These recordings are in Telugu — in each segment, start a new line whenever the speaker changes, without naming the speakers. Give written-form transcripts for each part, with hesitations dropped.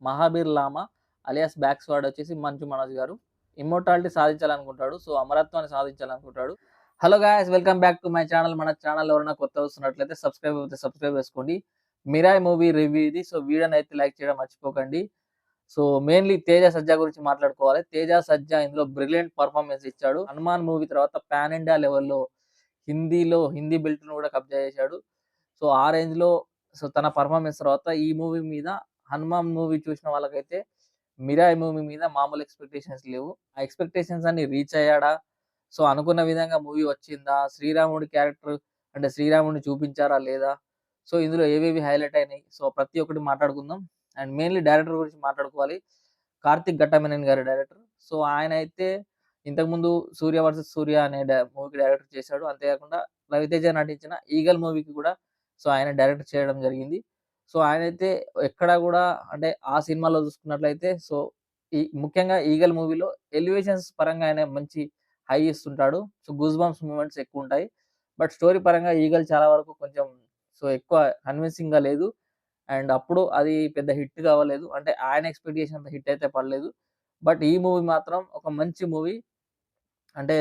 మహాబీర్ లామా అలియాస్ బ్యాక్ స్క్వాడ్ వచ్చేసి మంచు మనోజ్ గారు. ఇమ్మోర్టాలిటీ సాధించాలనుకుంటాడు. సో, అమరత్వాన్ని సాధించాలనుకుంటాడు. Hello guys! Welcome back to my channel. మన ఛానల్ ఎవరైనా కొత్తగా వస్తున్నట్లయితే సబ్స్క్రైబ్ అయితే సబ్స్క్రైబ్ చేసుకోండి. 'మిరాయ్' మూవీ రివ్యూ ఇది. సో, వీడియోనైతే లైక్ చేయడం మర్చిపోకండి. సో, మెయిన్‌లీ 'తేజ సజ్జా' గురించి మాట్లాడుకోవాలి. 'తేజ సజ్జా' ఇందులో బ్రిలియంట్ పెర్ఫార్మన్స్ ఇచ్చాడు. 'హనుమాన్' మూవీ తర్వాత పాన్ ఇండియా లెవెల్‌లో హిందీ బెల్ట్‌ని కూడా కబ్జా చేశాడు. సో, ఆ రేంజ్‌లో తన పెర్ఫార్మన్స్ తర్వాత ఈ మూవీ మీద 'హనుమాన్' మూవీ చూసిన వాళ్ళకైతే 'మిరాయ్' మూవీ మీద మామూలు ఎక్స్‌పెక్టేషన్స్ లేవు. ఆ ఎక్స్‌పెక్టేషన్స్ అన్ని రీచ్ అయ్యాడా? సో, అనుకున్న విధంగా మూవీ వచ్చిందా? శ్రీరాముడి క్యారెక్టర్ అంటే శ్రీరాముడిని చూపించారా లేదా? సో, ఇందులో ఏవేవి హైలైట్ అయినాయి? సో, ప్రతి ఒక్కటి మాట్లాడుకుందాం. అండ్ మెయిన్‌లీ డైరెక్టర్ గురించి మాట్లాడుకోవాలి. కార్తిక్ ఘట్టమనేని గారి డైరెక్టర్. సో, ఆయనైతే ఇంతకుముందు 'సూర్య వర్సెస్ సూర్య' అనే మూవీకి డైరెక్టర్ చేశాడు. అంతేకాకుండా రవితేజ నటించిన 'ఈగల్' మూవీకి కూడా సో, ఆయన డైరెక్ట్ చేయడం జరిగింది. సో, ఆయనైతే ఎక్కడ గూడా అంటే ఆ సినిమాలో చూసుకున్నట్లయితే సో, ముఖ్యంగా 'ఈగల్' మూవీలో ఎలివేషన్స్ పరంగా ఆయన మంచి హై ఇస్తుంటాడు. సో, గూస్ బంప్స్ మూమెంట్స్ ఎక్కువుంటాయి. బట్ స్టోరీ పరంగా 'ఈగల్' చాలా వరకు కొంచెం సో, ఎక్కువ కన్విన్సింగ్‌గా లేదు. అండ్ అప్పుడు అది పెద్ద హిట్ అవ్వలేదు. అంటే ఆయన ఎక్స్‌పెక్ట్ చేసినంత హిట్ అయితే పడలేదు. బట్ ఈ మూవీ మాత్రం ఒక మంచి మూవీ. అంటే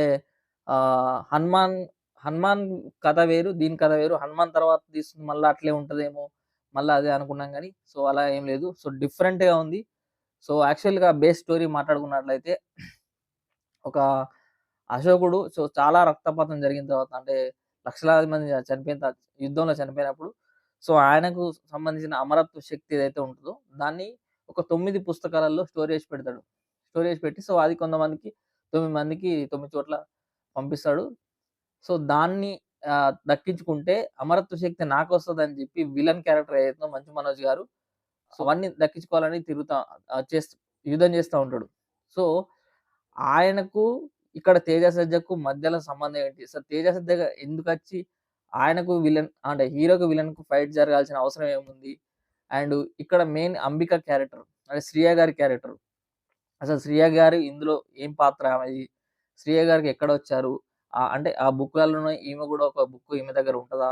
'హనుమాన్' కథ వేరు. దీని కథ వేరు. 'హనుమాన్' తర్వాత తీస్తుంది మళ్ళా అట్లే ఉంటదేమో, మళ్ళా అదే అనుకున్నాం గానీ, సో, అలా ఏం లేదు. సో, డిఫరెంట్‌గా ఉంది. సో, యాక్చువల్‌గా బేస్ స్టోరీ మాట్లాడుకున్నట్లయితే ఒక అశోకుడు సో, చాలా రక్తపాతం జరిగిన తర్వాత అంటే లక్షలాది మంది చనిపోయిన యుద్ధంలో చనిపోయినప్పుడు సో, ఆయనకు సంబంధించిన అమరత్వ శక్తి ఏదైతే ఉంటదో దాన్ని ఒక 9 పుస్తకాలలో స్టోర్ చేసి పెడతాడు. స్టోర్ చేసి పెట్టి సో, అది కొంతమందికి 9 మందికి 9 చోట్ల పంపిస్తాడు. సో, దాన్ని దక్కించుకుంటే అమరత్వ శక్తి నాకొస్తదని జెప్పి విలన్ క్యారెక్టర్ ఏదైతుందో 'మంచు మనోజ్' గారు సో, అవన్నీ దక్కించుకోవాలని తిరుగుతా యుద్ధం చేస్తా ఉంటాడు. సో, ఆయనకు ఇక్కడ 'తేజ సజ్జకు' మధ్యలో సంబంధం ఏంటి? అసలు 'తేజ సజ్జ' ఎందుకచ్చి ఆయనకు విలన్ అంటే హీరోకి, విలన్‌కు ఫైట్ జరగాల్సిన అవసరం ఏముంది? అండ్ ఇక్కడ మెయిన్ అంబిక క్యారెక్టర్ అంటే శ్రియ గారి క్యారెక్టర్. అసలు శ్రియ గారు ఇందులో ఏం పాత్ర ఆమెది? శ్రియ గారికి ఎక్కడొచ్చారు? అంటే ఆ బుక్‌లలోనే ఈమె గూడా ఒక బుక్ ఈమె దగ్గర ఉంటదా?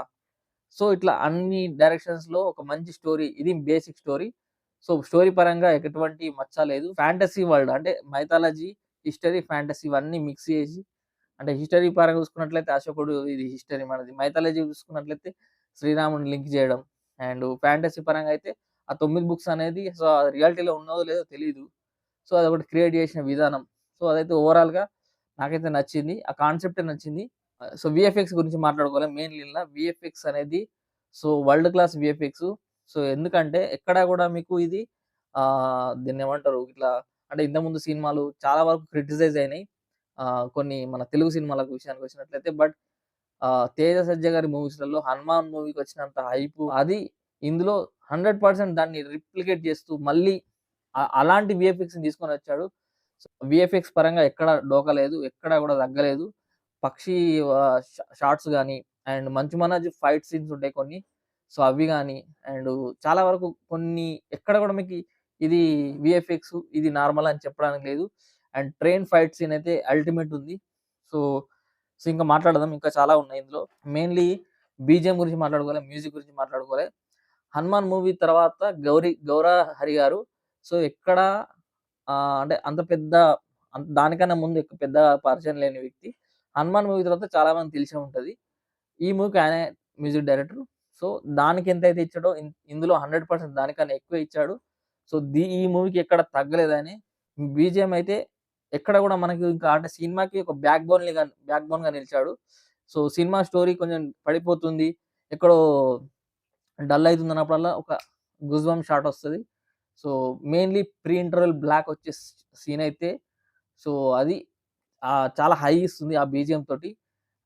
సో, ఇట్లా అన్ని డైరెక్షన్స్‌లో ఒక మంచి స్టోరీ. ఇది బేసిక్ స్టోరీ. సో, స్టోరీ పరంగా ఎటువంటి మచ్చ లేదు. ఫ్యాంటసీ వరల్డ్ అంటే మైథాలజీ, హిస్టరీ, ఫ్యాంటసీ ఇవన్నీ మిక్స్ చేసి అంటే హిస్టరీ పరంగా చూసుకున్నట్లయితే అశోకుడు ఇది హిస్టరీ మనది. మైథాలజీ చూసుకున్నట్లయితే శ్రీరాముడిని లింక్ చేయడం. అండ్ ఫ్యాంటసీ పరంగా అయితే ఆ 9 బుక్స్ అనేది సో, రియాలిటీలో ఉన్నదో లేదో తెలీదు. సో, అదొకటి క్రియేట్ చేసిన విధానం. సో, అదైతే ఓవరాల్‌గా నాకైతే నచ్చింది. ఆ కాన్సెప్టే నచ్చింది. సో, వీఎఫ్ఎక్స్ గురించి మాట్లాడుకోవాలి. మెయిన్‌లీ వీఎఫ్ఎక్స్ అనేది so, world class VFX. So, ఎందుకంటే ఎక్కడ గూడా మీకు ఇది దీన్నేమంటారు ఇట్లా అంటే ఇంతకుముందు సినిమాలు చాలా వరకు క్రిటిసైజ్ అయినాయి. కొన్ని మన తెలుగు సినిమాల విషయానికొచ్చినట్లయితే. బట్ 'తేజ సజ్జ' గారి మూవీస్‌లలో 'హనుమాన్' మూవీకొచ్చినంత హైపు అది ఇందులో 100% దాన్ని రిప్లికేట్ చేస్తూ మళ్ళీ అలాంటి వీఎఫ్ఎక్స్‌ని తీసుకొనొచ్చాడు. సో, వీఎఫ్ఎక్స్ పరంగా ఎక్కడ డోకా లేదు. ఎక్కడ గూడా తగ్గలేదు. పక్షి షాట్స్ గాని, and 'Manchu Manoj' fight scenes ఉంటాయి కొన్ని. సో, అవి గాని, అండ్ చాలా వరకు కొన్ని ఎక్కడ గూడా మీకి ఇది వీఎఫ్ఎక్స్, ఇది నార్మల్ అని చెప్పడానికి లేదు. అండ్ ట్రైన్ ఫైట్ సీన్ అయితే అల్టిమేట్ ఉంది. సో, ఇంకా మాట్లాడదాం. ఇంకా చాలా ఉన్నాయి ఇందులో. మెయిన్‌లీ బీజీఎం గురించి మాట్లాడుకోవాలి. మ్యూజిక్ గురించి మాట్లాడుకోవాలి. 'హనుమాన్' మూవీ తర్వాత గౌరా హరి గారు సో, ఎక్కడ అంటే అంత పెద్ద దానికన్నా ముందు పెద్ద పరిచయం లేని వ్యక్తి. 'హనుమాన్' మూవీ తర్వాత చాలా మందికి తెలిసే ఉంటది. ఈ మూవీకి ఆయనే మ్యూజిక్ డైరెక్టర్. సో, దానికి ఎంతైతే ఇచ్చాడో ఇందులో 100% దానికన్నా ఎక్కువే ఇచ్చాడు. సో, ఈ మూవీకి ఎక్కడ తగ్గలేదాయనే. బీజీఎం అయితే ఎక్కడ గూడా మనకి ఇంకా అంటే సినిమాకి ఒక బ్యాక్ బోన్‌గా నిలిచాడు. సో, సినిమా స్టోరీ కొంచెం పడిపోతుంది. ఎక్కడో డల్ అయితుందన్నప్పుడల్లా ఒక గూస్ బంప్ షాట్ ఒస్తది. So, mainly pre interval block వచ్చే సీనయితే సో, అది చాలా హై ఇస్తుంది ఆ బీజీఎం తోటి.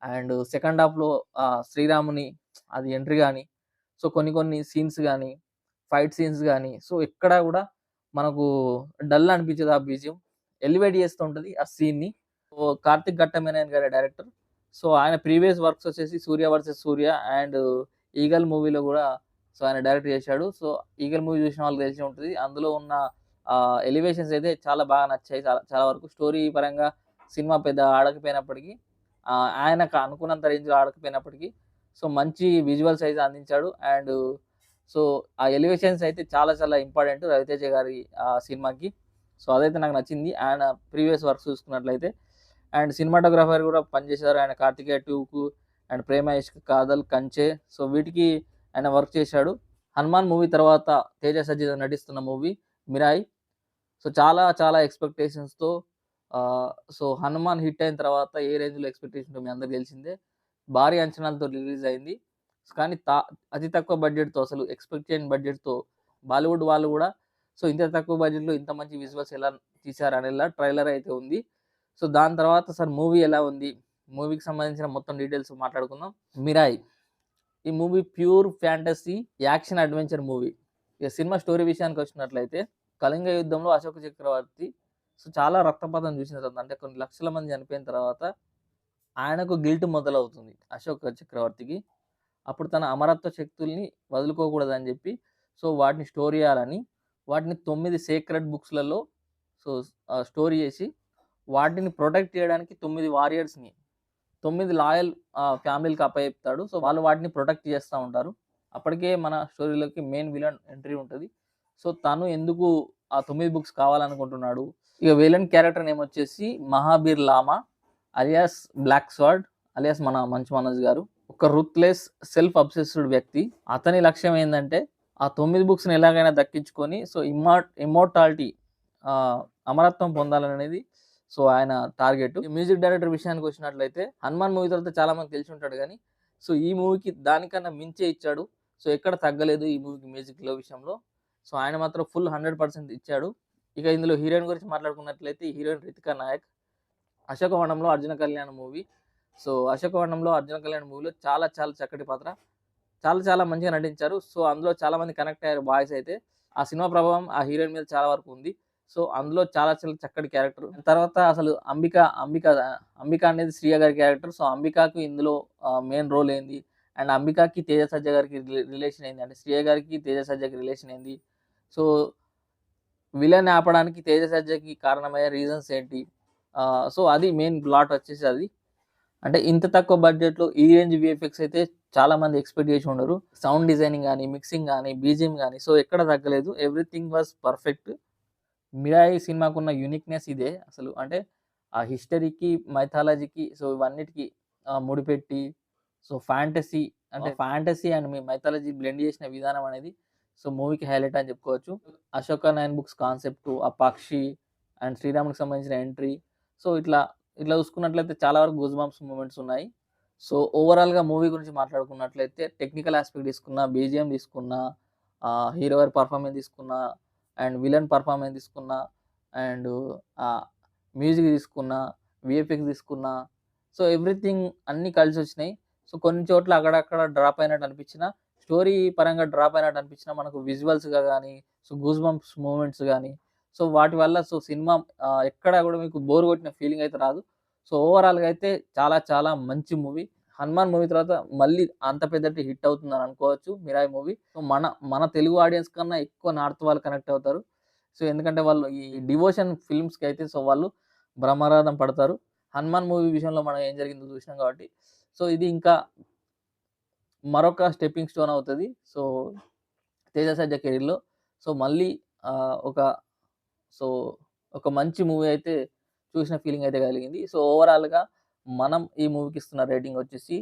అండ్ సెకండ్ హాఫ్‌లో శ్రీరాముని అది ఎంట్రీ గాని, సో, కొన్ని కొన్ని సీన్స్ గాని, ఫైట్ సీన్స్ గాని, సో, ఎక్కడ గూడా మనకు డల్ అనిపించదు ఆ బీజీఎం. ఎలివేట్ చేస్తూ ఉంటది ఆ సీన్‌ని. సో, కార్తిక్ ఘట్టమనేని గారి డైరెక్టర్. సో, ఆయన ప్రీవియస్ వర్క్స్ వచ్చేసి 'సూర్య వర్సెస్ సూర్య' అండ్ 'ఈగల్' మూవీలో గూడా సో, ఆయన డైరెక్ట్ చేశాడు. సో, 'ఈగల్' మూవీ చూసిన వాళ్ళకి తెలిసే ఉంటది. అందులో ఉన్న ఎలివేషన్స్ అయితే చాలా బాగా నచ్చాయి. చాలా చాలా వరకు స్టోరీ పరంగా సినిమా పెద్ద ఆడకపోయినప్పటికీ ఆయనకు అనుకున్నంత రేంజ్‌లో ఆడకపోయినప్పటికీ సో, మంచి విజువల్స్ అయితే అందించాడు. అండ్ సో, ఆ ఎలివేషన్స్ అయితే చాలా చాలా ఇంపార్టెంట్ రవితేజ గారి సినిమాకి. సో, అదైతే నాకు నచ్చింది. ఆయన ప్రీవియస్ వర్క్స్ చూసుకున్నట్లయితే. అండ్ సినిమాటోగ్రాఫర్ కూడా పనిచేశారు. ఆయన 'కార్తికేయ 2'కు అండ్ 'ప్రేమ ఇష్క్ కాదల్', 'కంచె' సో, వీటికి ఆయన వర్క్ చేశాడు. 'హనుమాన్' మూవీ తర్వాత తేజ సజ్జ నటిస్తున్న మూవీ 'మిరాయి'. సో, చాలా చాలా ఎక్స్‌పెక్టేషన్స్‌తో సో, 'హనుమాన్' హిట్ అయిన తర్వాత ఏ రేంజ్‌లో ఎక్స్‌పెక్టేషన్‌తో మీ అందరికి తెలిసిందే. భారీ అంచనాలతో రిలీజ్ అయింది. కానీ అతి తక్కువ బడ్జెట్‌తో అసలు ఎక్స్‌పెక్ట్ చేయని బడ్జెట్‌తో బాలీవుడ్ వాళ్ళు గూడా సో, ఇంత తక్కువ బడ్జెట్‌లో ఇంత మంచి విజువల్స్ ఎలా తీశారనేలా ట్రైలర్ అయితే ఉంది. సో, దాని తర్వాత అసలు మూవీ ఎలా ఉంది? మూవీకి సంబంధించిన మొత్తం డీటెయిల్స్ మాట్లాడుకుందాం. 'మిరాయి' ఈ movie pure fantasy action adventure movie. ఇక సినిమా స్టోరీ విషయానికొచ్చినట్లయితే కళింగ యుద్ధంలో అశోక చక్రవర్తి సో, చాలా రక్తపాతం చూసిన తర్వాత అంటే కొన్ని లక్షల మంది చనిపోయిన తర్వాత ఆయనకు గిల్ట్ మొదలవుతుంది అశోక చక్రవర్తికి. అప్పుడు తన అమరత్వ శక్తుల్ని వదులుకోకూడదని జెప్పి, సో, వాటిని స్టోర్ జేయాలని వాటిని 9 సేక్రెడ్ బుక్స్‌లలో సో, స్టోర్ జేసి వాటిని ప్రొటెక్ట్ చేయడానికి 9 వారియర్స్‌ని 9 లాయల్ ఫ్యామిలీ‌లకి అప్పజెప్తాడు. సో, వాళ్ళు వాటిని ప్రొటెక్ట్ చేస్తా ఉంటారు. అప్పటికే మన స్టోరీలోకి మెయిన్ విలన్ ఎంట్రీ ఉంటది. సో, తను ఎందుకు ఆ 9 బుక్స్ కావాలనుకుంటున్నాడు. ఇక విలన్ క్యారెక్టర్ నేమ్ వచ్చేసి మహాబీర్ లామా అలియాస్ బ్లాక్ స్వార్డ్ అలియాస్ మన మంచు మనోజ్ గారు. ఒక రూత్‌లెస్ సెల్ఫ్ అబ్సెస్డ్ వ్యక్తి. అతని లక్ష్యం ఏందంటే ఆ 9 బుక్స్‌ని ఎలాగైనా దక్కించుకొని సో, ఇమ్మోర్టాలిటీ అమరత్వం పొందాలనేది సో, ఆయన టార్గెట్. మ్యూజిక్ డైరెక్టర్ విషయానికొచ్చినట్లయితే 'హనుమాన్' మూవీ తర్వాత చాలా మందికి తెలిసి ఉంటాడు గానీ, సో, ఈ మూవీకి దానికన్నా మించే ఇచ్చాడు. సో, ఎక్కడ తగ్గలేదు ఈ మూవీకి మ్యూజిక్‌లో విషయంలో. సో, ఆయన మాత్రం ఫుల్ 100% ఇచ్చాడు. ఇక ఇందులో హీరోయిన్ గురించి మాట్లాడుకున్నట్లయితే హీరోయిన్ 'రితికా నాయక్'. 'అశోకవనంలో అర్జున కళ్యాణ్' మూవీ. సో, 'అశోకవనంలో అర్జున కళ్యాణ్' మూవీలో చాలా చాలా చక్కటి పాత్ర. చాలా చాలా మంచిగా నటించారు. సో, అందులో చాలా మంది కనెక్ట్ అయ్యారు బాయ్స్ అయితే. ఆ సినిమా ప్రభావం ఆ హీరోయిన్ మీద చాలా వరకు ఉంది. సో, అందులో చాలా చాలా చక్కటి క్యారెక్టర్. తర్వాత అసలు అంబిక అనేది శ్రియ గారి క్యారెక్టర్. సో, అంబికకి ఇందులో మెయిన్ రోల్ ఏంది? అండ్ అంబికకి తేజ సజ్జ గారికి రిలేషన్ ఏంది? అంటే శ్రియ గారికి తేజ సజ్జకి రిలేషన్ ఏంది? సో, విలన్ని ఆపడానికి తేజ సజ్జకి కారణమయ్యే రీజన్స్ ఏంటి? సో, అది మెయిన్ ప్లాట్ వచ్చేసి అది. అంటే ఇంత తక్కువ బడ్జెట్‌లో ఈ రేంజ్ వీఎఫ్ఎక్స్ అయితే చాలా మంది ఎక్స్‌పెక్ట్ చేసి ఉండరు. సౌండ్ డిజైనింగ్ గాని, మిక్సింగ్ గాని, బీజీఎం గాని సో ఎక్కడ తగ్గలేదు. Everything was perfect. 'మిరాయి' సినిమాకున్న యూనిక్‌నెస్ ఇదే అసలు. అంటే ఆ హిస్టరీకి, మైథాలజీకి సో ఇవన్నిటికి ముడిపెట్టి సో ఫ్యాంటసీ అంటే ఫ్యాంటసీ అండ్ మైథాలజీ బ్లెండ్ చేసిన విధానం అనేది సో మూవీకి హైలైట్ అని చెప్పుకోవచ్చు. 'అశోక 9 బుక్స్' కాన్సెప్ట్, ఆ పక్షి అండ్ శ్రీరామునికి సంబంధించిన ఎంట్రీ సో ఇట్లా చూసుకున్నట్లయితే చాలా వరకు గూస్ బంప్స్ మూమెంట్స్ ఉన్నాయి. సో ఓవరాల్‌గా మూవీ గురించి మాట్లాడుకున్నట్లయితే టెక్నికల్ యాస్పెక్ట్ తీసుకున్నా, బీజీఎం తీసుకున్నా, హీరో గారి పెర్ఫార్మన్స్ తీసుకున్నా అండ్ విలన్ పెర్ఫార్మన్స్ తీసుకున్నా అండ్ ఆహ్, మ్యూజిక్ తీసుకున్నా, వీఎఫ్ఎక్స్ తీసుకున్నా సో ఎవ్రీథింగ్ అన్నీ కలిసొచ్చినాయి. సో కొన్ని చోట్ల అక్కడక్కడ డ్రాప్ అయినట్టు అనిపించినా, స్టోరీ పరంగా డ్రాప్ అయినట్టు అనిపించినా మనకు విజువల్స్‌గా గాని, సో గూస్ బంప్స్ మూవ్‌మెంట్స్ గాని సో వాటి వల్ల సో సినిమా ఎక్కడ గూడా మీకు బోర్ కొట్టిన ఫీలింగ్ అయితే రాదు. సో ఓవరాల్‌గా అయితే చాలా చాలా మంచి మూవీ. 'హనుమాన్' మూవీ తర్వాత మళ్ళీ అంత పెద్దటి హిట్ అవుతుందని అనుకోవచ్చు 'మిరాయి' మూవీ. సో మన తెలుగు ఆడియన్స్ కన్నా ఎక్కువ నార్త్ వాళ్ళు కనెక్ట్ అవుతారు. సో ఎందుకంటే వాళ్ళు ఈ డివోషన్ ఫిల్మ్స్‌కైతే సో వాళ్ళు బ్రహ్మరథం పడతారు. 'హనుమాన్' మూవీ విషయంలో మనం ఏం జరిగిందో చూసినాం కాబట్టి సో ఇది ఇంకా మరొక స్టెప్పింగ్ స్టోన్ అవుతది. సో 'తేజ సజ్జ' కెరీర్‌లో. సో మళ్ళీ ఒక సో, ఒక మంచి మూవీ అయితే చూసిన ఫీలింగ్ అయితే కలిగింది. సో, ఓవరాల్‌గా మనం ఈ మూవీకి ఇస్తున్న రేటింగ్ వచ్చేసి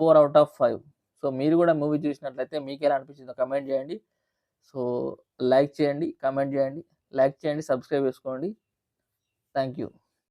4/5. సో, మీరు గూడా మూవీ చూసినట్లయితే మీకెలా అనిపించిందో కమెంట్ జేయండి. సో, లైక్ చేయండి, కామెంట్ జేయండి, లైక్ చేయండి, సబ్స్క్రైబ్ చేసుకోండి. Thank you.